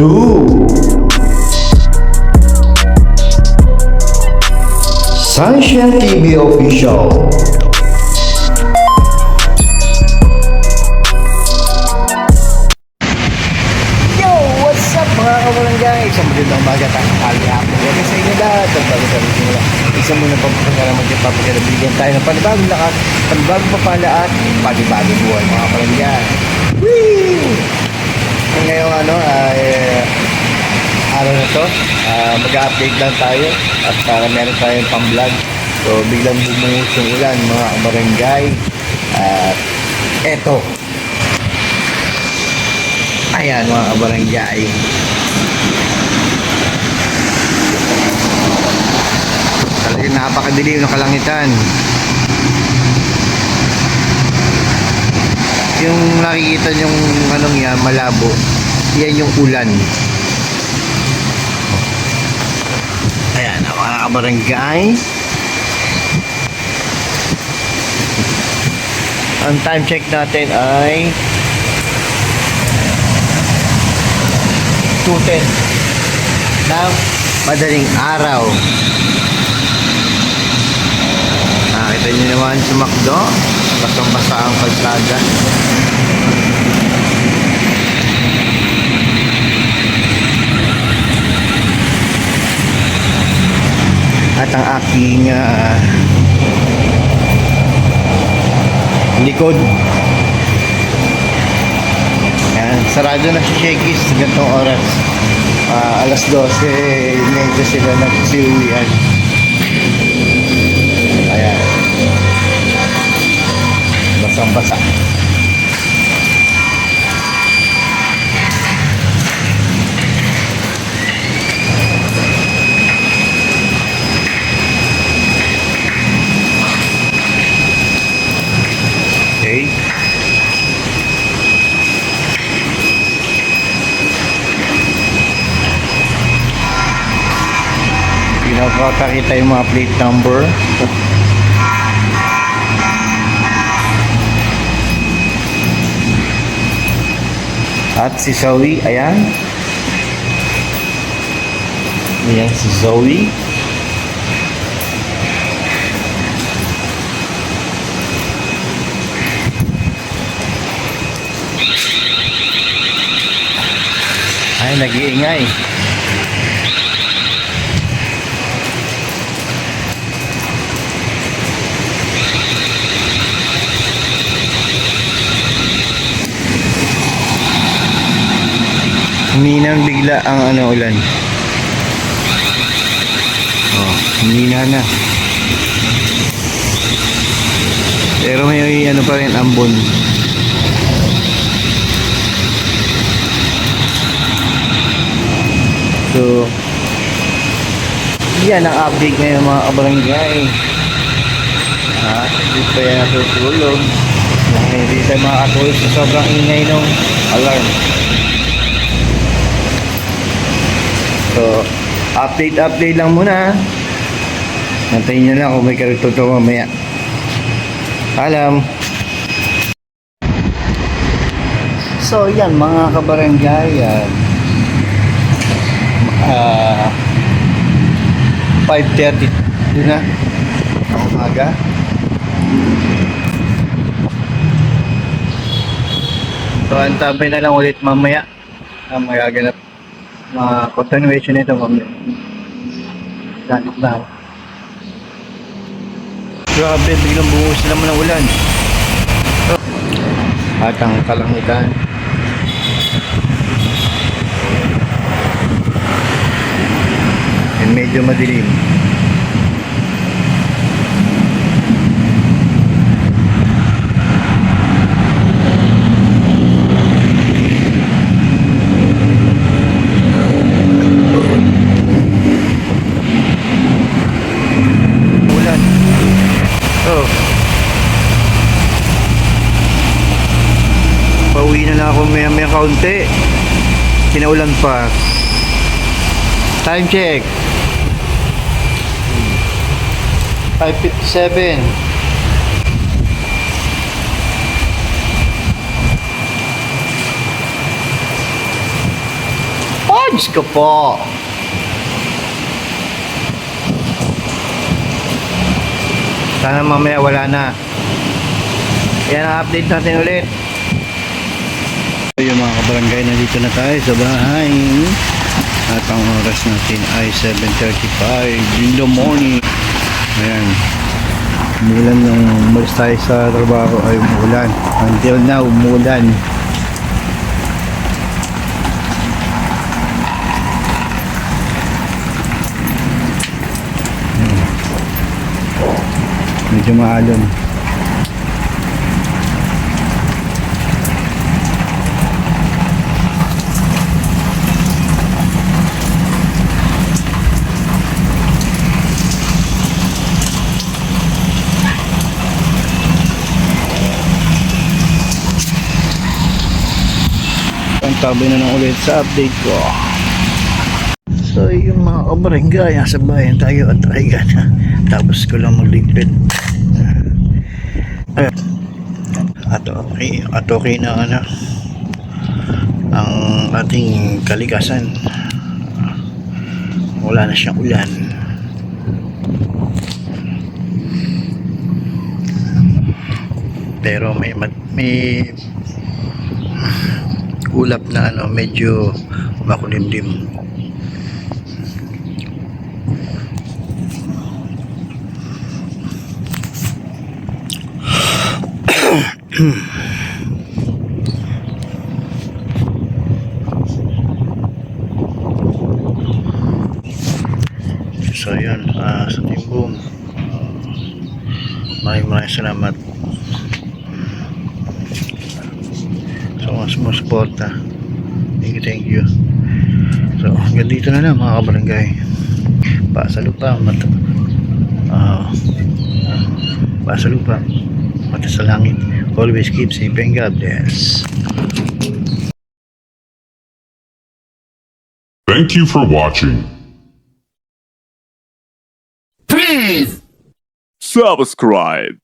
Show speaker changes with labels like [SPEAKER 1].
[SPEAKER 1] 2 Sunshine TV Official.
[SPEAKER 2] Yo! What's up mga kabarangay? Isang magandang umaga tayong kalihapon. Kasi sa inyo lahat, ang bago-bago nila. Isa muna pagpapagkala magpapagkala. Bigyan tayo ng panibagong lakas, panibagong papala at panibagong buhay mga kabarangay. Woo! Ngayong araw na to, mag-update lang tayo at meron tayong pang-vlog. So biglang bumuhos yung ulan mga kabarangay. At eto. Ayan mga kabarangay. Talagang napakadilim ng kalangitan. Yung nakikita yung anong yan, malabo. Yan yung ulan. Ayan mga kabarangay. Ang time check natin ay 2:10 ng madaling araw. Nakita nyo naman sumakdo, basang-basa ang kalsada. At ang aking likod, sarado na si Shakey's ganitong oras. Alas 12 medyo sila nagsiuwian. Ayan, basang basa. Okay. Pinapakita yung mga plate number. At si Zoe, ayan. Ayan si Zoe. Ay, nag-iingay. Huminang bigla ang ulan. Oh, humina na. Pero may pa rin ambon. So, yan ang update ngayon mga kabarangay. Hindi pa yan natutulog. Hindi tayo makakatulog sa sobrang ingay ng alarm. So, update lang muna. Nantayin nyo lang kung may karituto mamaya. Alam. So, yan mga kabarangay. 5:30 doon na ang umaga. So, antabay na lang ulit mamaya ang magaganap na continuation nito mamaya. Ganit na. Grabe, biglang buhos naman ng ulan. At ang kalangitan. And medyo madilim. Pauwi na lang ako maya kaunti. Pinaulan pa. Time check 5:57. Diyos ko po. Sana mamaya wala na. Yan ang update natin ulit. Yung mga kabarangay, nandito na tayo sa bahay. At ang oras natin ay 7:35 in the morning. Ayan. Umulan nung umalis tayo sa trabaho ay umulan. Until now, umulan. Medyo maalon. Ang tabay na lang ulit sa update ko. So yung mga kabarangay, sa bayan tayo at Traigan. Tapos ko lang magligpit. At okay na ang ating kalikasan. Wala na siyang ulan. Pero may ulap na medyo makulimlim. So yun, sa Team Boom, maraming salamat sa mga sumusuporta. Thank you. So hanggang dito na lang mga kabarangay. Paasa lupa, mata sa langit. Always keep safe and God bless.
[SPEAKER 3] Thank you for watching.
[SPEAKER 4] Subscribe.